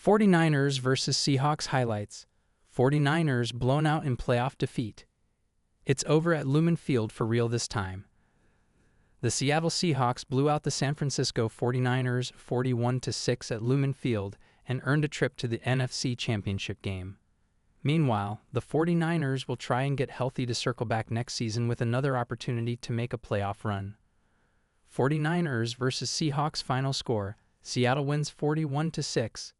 49ers vs. Seahawks highlights. 49ers blown out in playoff defeat. It's over at Lumen Field for real this time. The Seattle Seahawks blew out the San Francisco 49ers 41-6 at Lumen Field and earned a trip to the NFC Championship game. Meanwhile, the 49ers will try and get healthy to circle back next season with another opportunity to make a playoff run. 49ers vs. Seahawks final score: Seattle wins 41-6.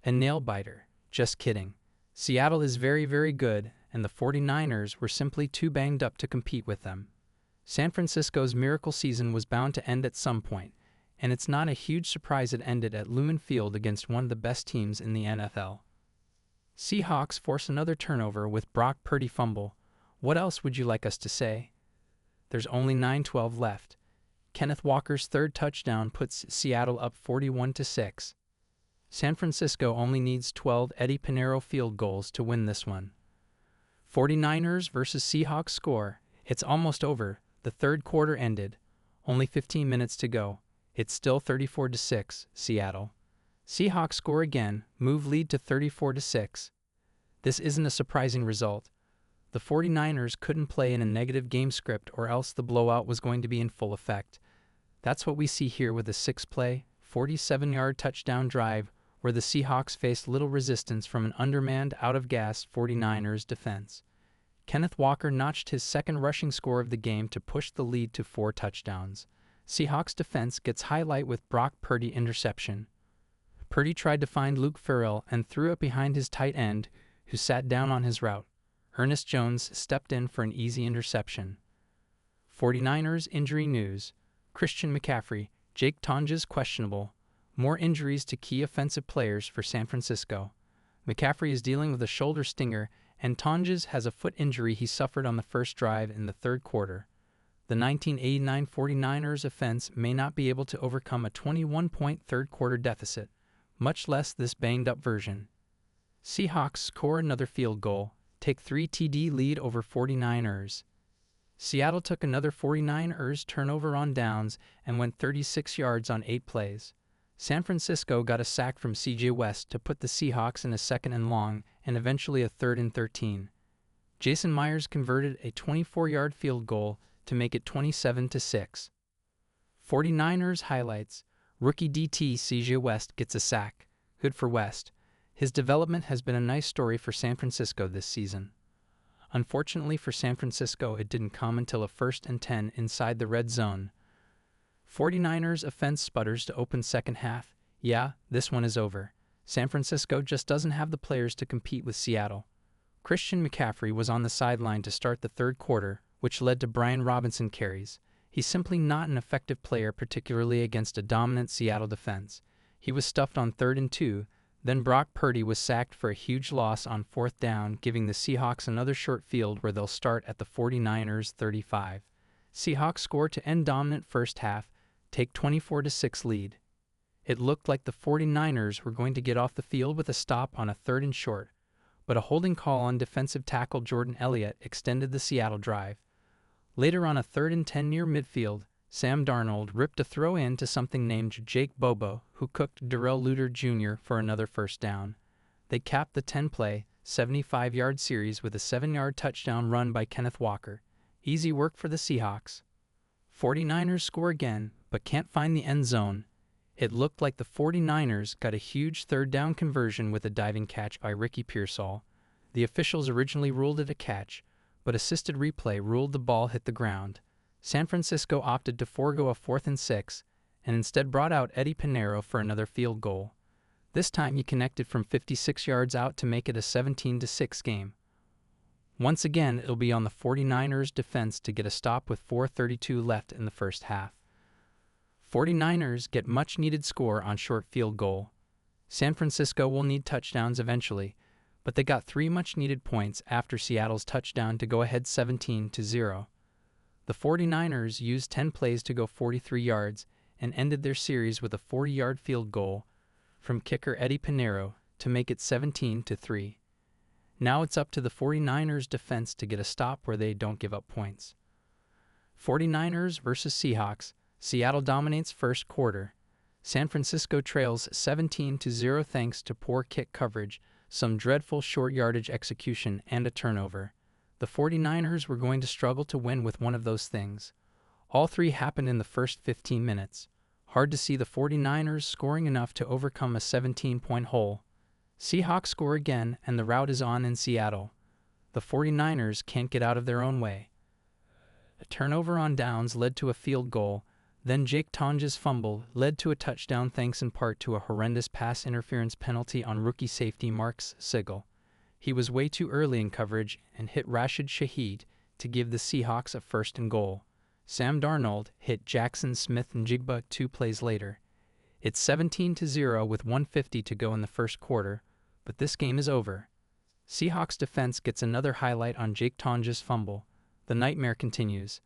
A nail-biter. Just kidding. Seattle is very, very good, and the 49ers were simply too banged up to compete with them. San Francisco's miracle season was bound to end at some point, and it's not a huge surprise it ended at Lumen Field against one of the best teams in the NFL. Seahawks force another turnover with Brock Purdy fumble. What else would you like us to say? There's only 9:12 left. Kenneth Walker's third touchdown puts Seattle up 41-6. San Francisco only needs 12 Eddie Pinheiro field goals to win this one. 49ers vs. Seahawks score: it's almost over. The third quarter ended. Only 15 minutes to go. It's still 34-6, Seattle. Seahawks score again, move lead to 34-6. This isn't a surprising result. The 49ers couldn't play in a negative game script or else the blowout was going to be in full effect. That's what we see here with a 6-play, 47-yard touchdown drive where the Seahawks faced little resistance from an undermanned, out-of-gas 49ers defense. Kenneth Walker notched his second rushing score of the game to push the lead to 4 touchdowns. Seahawks defense gets highlight with Brock Purdy interception. Purdy tried to find Luke Farrell and threw it behind his tight end, who sat down on his route. Ernest Jones stepped in for an easy interception. 49ers injury news: Christian McCaffrey, Jake Tonges questionable. More injuries to key offensive players for San Francisco. McCaffrey is dealing with a shoulder stinger, and Tonges has a foot injury he suffered on the first drive in the third quarter. The 1989 49ers offense may not be able to overcome a 21-point third-quarter deficit, much less this banged-up version. Seahawks score another field goal, take 3 TD lead over 49ers. Seattle took another 49ers turnover on downs and went 36 yards on 8 plays. San Francisco got a sack from C.J. West to put the Seahawks in a 2nd and long and eventually a 3rd and 13. Jason Myers converted a 24-yard field goal to make it 27-6. 49ers highlights: rookie DT C.J. West gets a sack. Good for West. His development has been a nice story for San Francisco this season. Unfortunately for San Francisco, it didn't come until a 1st and 10 inside the red zone. 49ers offense sputters to open second half. Yeah, this one is over. San Francisco just doesn't have the players to compete with Seattle. Christian McCaffrey was on the sideline to start the third quarter, which led to Brian Robinson carries. He's simply not an effective player, particularly against a dominant Seattle defense. He was stuffed on 3rd and 2, then Brock Purdy was sacked for a huge loss on 4th down, giving the Seahawks another short field where they'll start at the 49ers 35. Seahawks score to end dominant first half, take 24-6 lead. It looked like the 49ers were going to get off the field with a stop on a 3rd and short, but a holding call on defensive tackle Jordan Elliott extended the Seattle drive. Later on a 3rd and 10 near midfield, Sam Darnold ripped a throw in to something named Jake Bobo, who cooked Darrell Luter Jr. for another 1st down. They capped the 10-play, 75-yard series with a 7-yard touchdown run by Kenneth Walker. Easy work for the Seahawks. 49ers score again, but can't find the end zone. It looked like the 49ers got a huge 3rd down conversion with a diving catch by Ricky Pearsall. The officials originally ruled it a catch, but assisted replay ruled the ball hit the ground. San Francisco opted to forego a 4th and 6, and instead brought out Eddie Pinheiro for another field goal. This time he connected from 56 yards out to make it a 17-6 game. Once again, it'll be on the 49ers defense to get a stop with 4:32 left in the first half. 49ers get much-needed score on short field goal. San Francisco will need touchdowns eventually, but they got 3 much-needed points after Seattle's touchdown to go ahead 17-0. The 49ers used 10 plays to go 43 yards and ended their series with a 40-yard field goal from kicker Eddie Pinheiro to make it 17-3. Now it's up to the 49ers defense to get a stop where they don't give up points. 49ers vs. Seahawks. Seattle dominates first quarter. San Francisco trails 17-0 thanks to poor kick coverage, some dreadful short yardage execution, and a turnover. The 49ers were going to struggle to win with one of those things. All three happened in the first 15 minutes. Hard to see the 49ers scoring enough to overcome a 17-point hole. Seahawks score again, and the rout is on in Seattle. The 49ers can't get out of their own way. A turnover on downs led to a field goal, then Jake Tonja's fumble led to a touchdown thanks in part to a horrendous pass interference penalty on rookie safety Marks Sigel. He was way too early in coverage and hit Rashid Shaheed to give the Seahawks a 1st and goal. Sam Darnold hit Jackson Smith-Njigba 2 plays later. It's 17-0 with 1:50 to go in the first quarter, but this game is over. Seahawks defense gets another highlight on Jake Tonja's fumble. The nightmare continues.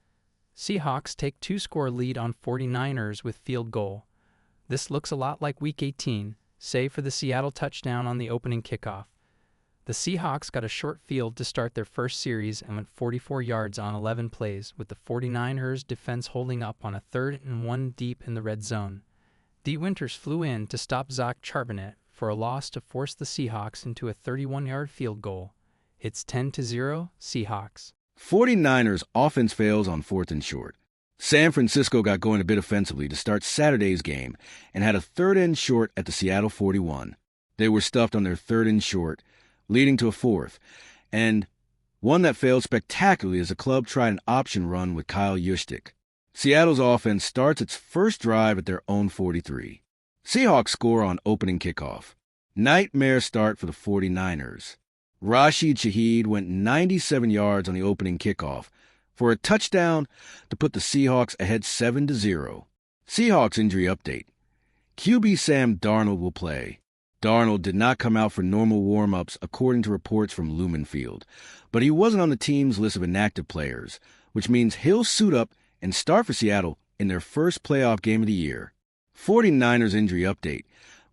Seahawks take 2-score lead on 49ers with field goal. This looks a lot like Week 18, save for the Seattle touchdown on the opening kickoff. The Seahawks got a short field to start their first series and went 44 yards on 11 plays, with the 49ers defense holding up on a 3rd and 1 deep in the red zone. Dee Winters flew in to stop Zach Charbonnet for a loss to force the Seahawks into a 31-yard field goal. It's 10-0 Seahawks. 49ers offense fails on 4th and short. San Francisco got going a bit offensively to start Saturday's game and had a 3rd and short at the Seattle 41. They were stuffed on their 3rd and short, leading to a 4th, and one that failed spectacularly as the club tried an option run with Kyle Juszczyk. Seattle's offense starts its first drive at their own 43. Seahawks score on opening kickoff. Nightmare start for the 49ers. Rashid Shaheed went 97 yards on the opening kickoff for a touchdown to put the Seahawks ahead 7-0. Seahawks injury update. QB Sam Darnold will play. Darnold did not come out for normal warm-ups according to reports from Lumen Field, but he wasn't on the team's list of inactive players, which means he'll suit up and start for Seattle in their first playoff game of the year. 49ers injury update.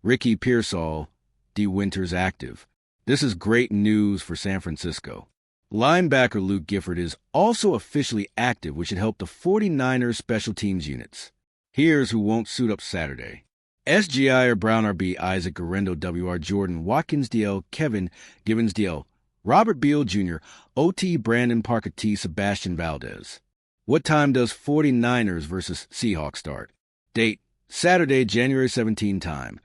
Ricky Pearsall, Dee Winters active. This is great news for San Francisco. Linebacker Luke Gifford is also officially active, which should help the 49ers special teams units. Here's who won't suit up Saturday. SGI or Brown RB, Isaac Guerrero WR, Jordan, Watkins DL, Kevin, Givens DL, Robert Beal Jr., OT, Brandon Parker T, Sebastian Valdez. What time does 49ers versus Seahawks start? Date, Saturday, January 17 time,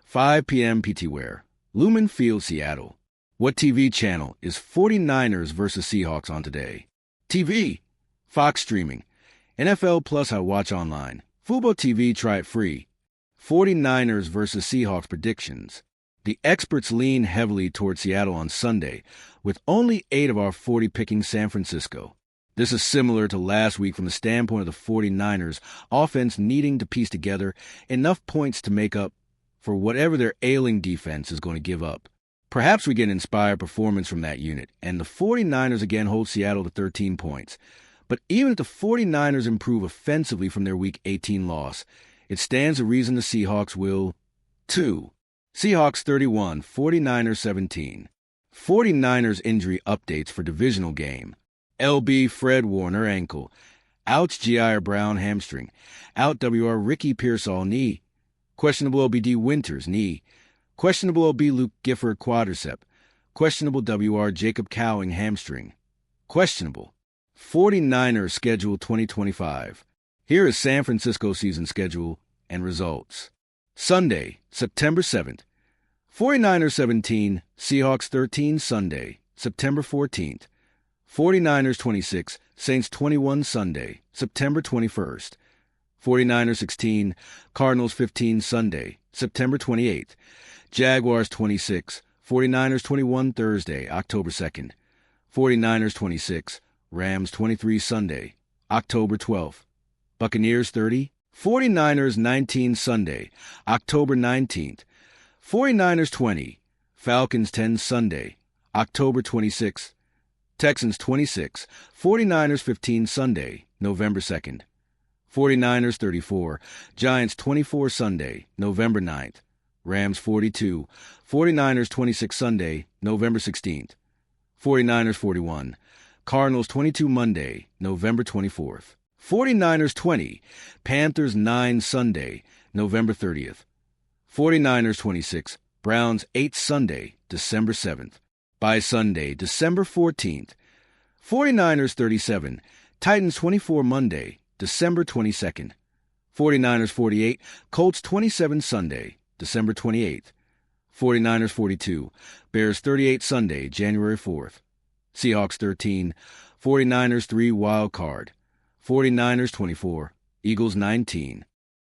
5 p.m. PT-Ware, Lumen Field, Seattle. What TV channel is 49ers versus Seahawks on today? TV, Fox Streaming, NFL Plus I watch online, Fubo TV try it free. 49ers versus Seahawks predictions. The experts lean heavily toward Seattle on Sunday, with only 8 of our 40 picking San Francisco. This is similar to last week from the standpoint of the 49ers offense needing to piece together enough points to make up for whatever their ailing defense is going to give up. Perhaps we get an inspired performance from that unit, and the 49ers again hold Seattle to 13 points. But even if the 49ers improve offensively from their Week 18 loss, it stands to reason the Seahawks will, too. Seahawks 31, 49ers 17. 49ers injury updates for divisional game. LB Fred Warner ankle. Ouch G.I. Brown hamstring. Out WR Ricky Pearsall knee. Questionable LBD Winters knee. Questionable LB Luke Gifford quadricep. Questionable WR Jacob Cowing hamstring. Questionable. 49ers schedule 2025. Here is San Francisco season schedule and results. Sunday, September 7th. 49ers 17, Seahawks 13 Sunday, September 14th. 49ers 26, Saints 21 Sunday, September 21st. 49ers 16, Cardinals 15 Sunday, September 28th. Jaguars 26, 49ers 21 Thursday, October 2nd. 49ers 26, Rams 23 Sunday, October 12th. Buccaneers 30, 49ers 19 Sunday, October 19th. 49ers 20, Falcons 10 Sunday, October 26th. Texans 26, 49ers 15 Sunday, November 2nd. 49ers 34, Giants 24 Sunday, November 9th. Rams 42, 49ers 26 Sunday, November 16th. 49ers 41, Cardinals 22 Monday, November 24th. 49ers 20, Panthers 9 Sunday, November 30th. 49ers 26, Browns 8 Sunday, December 7th. By Sunday, December 14th. 49ers 37, Titans 24 Monday, December 22nd. 49ers 48, Colts 27 Sunday, December 28th. 49ers 42, Bears 38 Sunday, January 4th. Seahawks 13, 49ers 3 wild card. 49ers 24, Eagles 19.